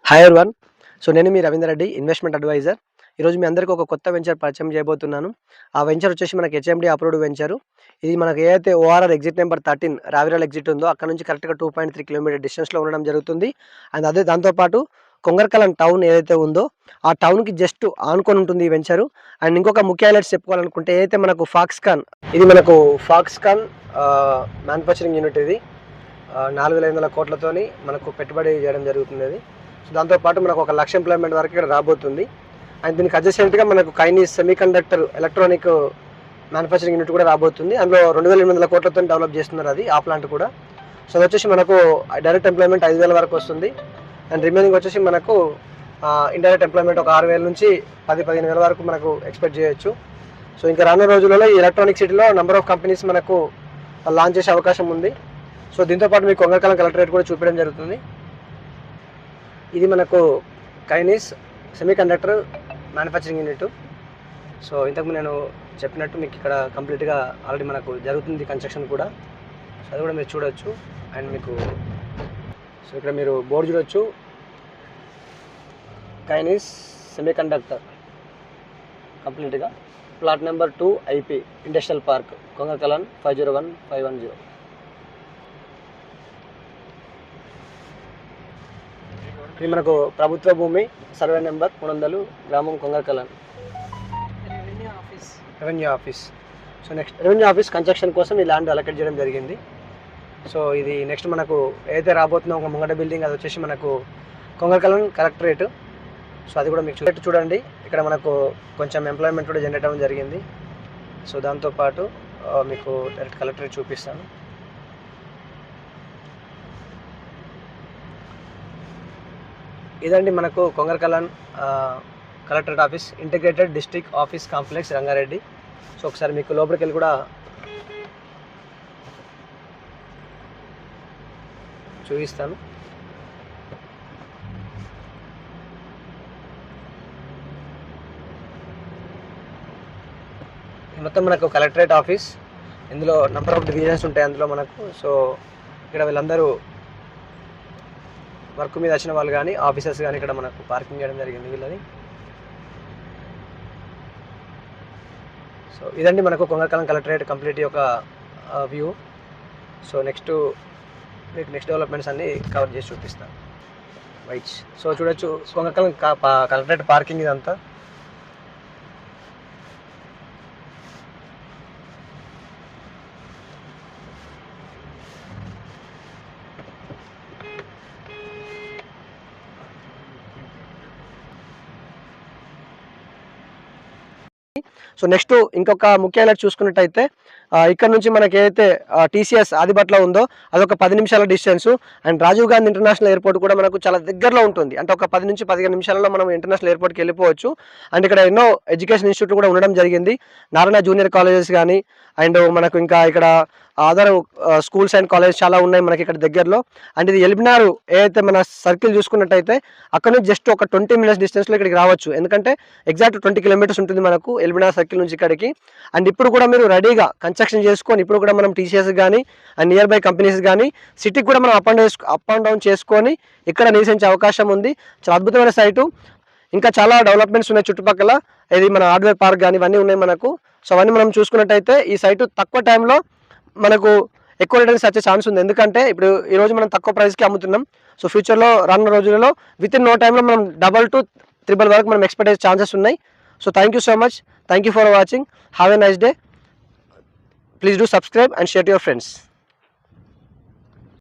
Hi everyone. నేను మీ Ravinder Reddy, investment advisor. ఈరోజు మీ అందరికీ ఒక కొత్త వెంచర్ పరిచయం చేయబోతున్నాను. ఆ వెంచర్ వచ్చేసి మనకి హెచ్ఎండి అప్రూవ్డ్ వెంచరు. ఇది మనకి ఏదైతే ఓఆర్ఆర్ ఎగ్జిట్ నెంబర్ 13 రావిరాల్ ఎగ్జిట్ ఉందో అక్కడ నుంచి కరెక్ట్‌గా 2.3 కిలోమీటర్ డిస్టెన్స్‌లో ఉండడం జరుగుతుంది. అండ్ అదే దాంతో పాటు కొంగరకలం టౌన్ ఏదైతే ఉందో ఆ టౌన్‌కి జస్ట్ ఆనుకొని ఉంటుంది ఈ వెంచరు. అండ్ ఇంకొక ముఖ్య హైలైట్స్ చెప్పుకోవాలనుకుంటే ఏదైతే మనకు ఫాక్స్కాన్ మ్యానుఫ్యాక్చరింగ్ యూనిట్ ఇది. 4,500 కోట్లతోని మనకు పెట్టుబడి చేయడం జరుగుతుంది అది. సో దాంతోపాటు మనకు 1,00,000 ఎంప్లాయ్మెంట్ వరకు ఇక్కడ రాబోతుంది. అండ్ దీనికి అడ్జసెంట్గా మనకు కైనీస్ సెమీకండక్టర్ ఎలక్ట్రానిక్ మ్యానుఫ్యాక్చరింగ్ యూనిట్ కూడా రాబోతుంది. అందులో 2,800 కోట్లతో డెవలప్ చేస్తున్నారు అది, ఆ ప్లాంట్ కూడా. సో అది వచ్చేసి మనకు డైరెక్ట్ ఎంప్లాయ్మెంట్ 5,000 వరకు వస్తుంది. అండ్ రిమైనింగ్ వచ్చేసి మనకు ఇండైరెక్ట్ ఎంప్లాయ్మెంట్ ఒక 6,000 నుంచి 10,000-15,000 వరకు మనకు ఎక్స్పెక్ట్ చేయొచ్చు. సో ఇంకా రానున్న రోజులలో ఈ ఎలక్ట్రానిక్ సిటీలో నెంబర్ ఆఫ్ కంపెనీస్ మనకు లాంచ్ చేసే అవకాశం ఉంది. సో దీంతోపాటు మీకు కొంగరకలం కలెక్టరేట్ కూడా చూపించడం జరుగుతుంది. ఇది మనకు కైనీస్ సెమీకండక్టర్ మ్యానుఫ్యాక్చరింగ్ యూనిట్. సో ఇంతకుముందు నేను చెప్పినట్టు మీకు ఇక్కడ కంప్లీట్గా ఆల్రెడీ మనకు జరుగుతుంది కన్స్ట్రక్షన్ కూడా. సో అది కూడా మీరు చూడొచ్చు. అండ్ మీకు సో ఇక్కడ మీరు బోర్డు చూడొచ్చు, కైనీస్ సెమీకండక్టర్ కంప్లీట్గా. Plot number 2 IP industrial park, Kongarakalan 501510. ఇది మనకు ప్రభుత్వ భూమి, సర్వే నెంబర్ 300, గ్రామం Kongarakalan, revenue office. So next revenue office construction కోసం ఈ ల్యాండ్ అలొకేట్ చేయడం జరిగింది. సో ఇది నెక్స్ట్ మనకు ఏదైతే రాబోతుందో ఒక ముంగట బిల్డింగ్, అది వచ్చేసి మనకు కొంగరకలం కలెక్టరేట్. సో అది కూడా మీకు చూడండి. ఇక్కడ మనకు కొంచెం ఎంప్లాయ్మెంట్ కూడా జనరేట్ అవ్వడం జరిగింది. సో దాంతోపాటు మీకు డైరెక్ట్ కలెక్టరేట్ చూపిస్తాను. ఇదండి మనకు Kongarakalan collectorate office, integrated district office complex, Rangareddy. So ఒకసారి మీకు లోపలికి వెళ్ళి కూడా చూపిస్తాను. మొత్తం మనకు కలెక్టరేట్ ఆఫీస్. ఇందులో నెంబర్ ఆఫ్ డివిజన్స్ ఉంటాయి అందులో మనకు. సో ఇక్కడ వీళ్ళందరూ వర్క్ మీద వచ్చిన వాళ్ళు కానీ ఆఫీసర్స్ కానీ ఇక్కడ మనకు పార్కింగ్ చేయడం జరిగింది వీళ్ళది. సో ఇదండి మనకు కొంగరకలం కలెక్టరేట్ కంప్లీట్ యొక్క వ్యూ. సో మీకు నెక్స్ట్ డెవలప్మెంట్స్ అన్నీ కవర్ చేసి చూపిస్తాను. రైట్. సో చూడొచ్చు కొంగరకలం కలెక్టరేట్ పార్కింగ్ ఇదంతా. సో నెక్స్ట్ ఇంకొక ముఖ్య హైలైట్ చూసుకున్నట్టయితే ఇక్కడ నుంచి మనకి ఏదైతే TCS ఆదిబట్లో ఉందో అదొక 10 నిమిషాల distance. And Rajiv Gandhi international airport కూడా మనకు చాలా దగ్గరలో ఉంటుంది. అంటే ఒక 10 నుంచి 15 నిమిషాలలో మనం ఇంటర్నేషనల్ ఎయిర్పోర్ట్కి వెళ్ళిపోవచ్చు. అండ్ ఇక్కడ ఎన్నో ఎడ్యుకేషన్ ఇన్స్టిట్యూట్లు కూడా ఉండడం జరిగింది. నారాయణ జూనియర్ కాలేజెస్ కానీ, అండ్ మనకు ఇంకా ఇక్కడ అదర్ స్కూల్స్ అండ్ కాలేజెస్ చాలా ఉన్నాయి మనకి ఇక్కడ దగ్గరలో. అండ్ ఇది ఎల్బినార్ ఏదైతే మన సర్కిల్ చూసుకున్నట్టయితే అక్కడ నుంచి జస్ట్ ఒక 20 మినిట్స్ డిస్టెన్స్లో ఇక్కడికి రావచ్చు. ఎందుకంటే ఎగ్జాక్ట్ 20 కిలోమీటర్స్ ఉంటుంది మనకు ఎల్బినార్ సర్కిల్ నుంచి ఇక్కడికి. అండ్ ఇప్పుడు కూడా మీరు రెడీగా కన్స్ట్రక్షన్ చేసుకొని ఇప్పుడు కూడా మనం TCS కానీ అండ్ నియర్ బై కంపెనీస్ కానీ సిటీకి కూడా మనం అప్ అండ్ డౌన్ చేసుకొని ఇక్కడ నివసించే అవకాశం ఉంది. చాలా అద్భుతమైన సైటు. ఇంకా చాలా డెవలప్మెంట్స్ ఉన్నాయి చుట్టుపక్కల. ఇది మన హార్డ్వేర్ పార్క్ కానీ ఇవన్నీ ఉన్నాయి మనకు. సో అవన్నీ మనం చూసుకున్నట్టయితే ఈ సైటు తక్కువ టైంలో మనకు ఎక్కువ రిటర్న్స్ వచ్చే ఛాన్స్ ఉంది. ఎందుకంటే ఇప్పుడు ఈరోజు మనం తక్కువ ప్రైస్కి అమ్ముతున్నాం. సో ఫ్యూచర్లో రానున్న రోజులలో విత్ ఇన్ నో టైంలో మనం 2 to 3 వరకు మనం ఎక్స్పెక్ట్ చేసే ఛాన్సెస్ ఉన్నాయి. So thank you so much. Thank you for watching. Have a nice day. Please do subscribe and share to your friends.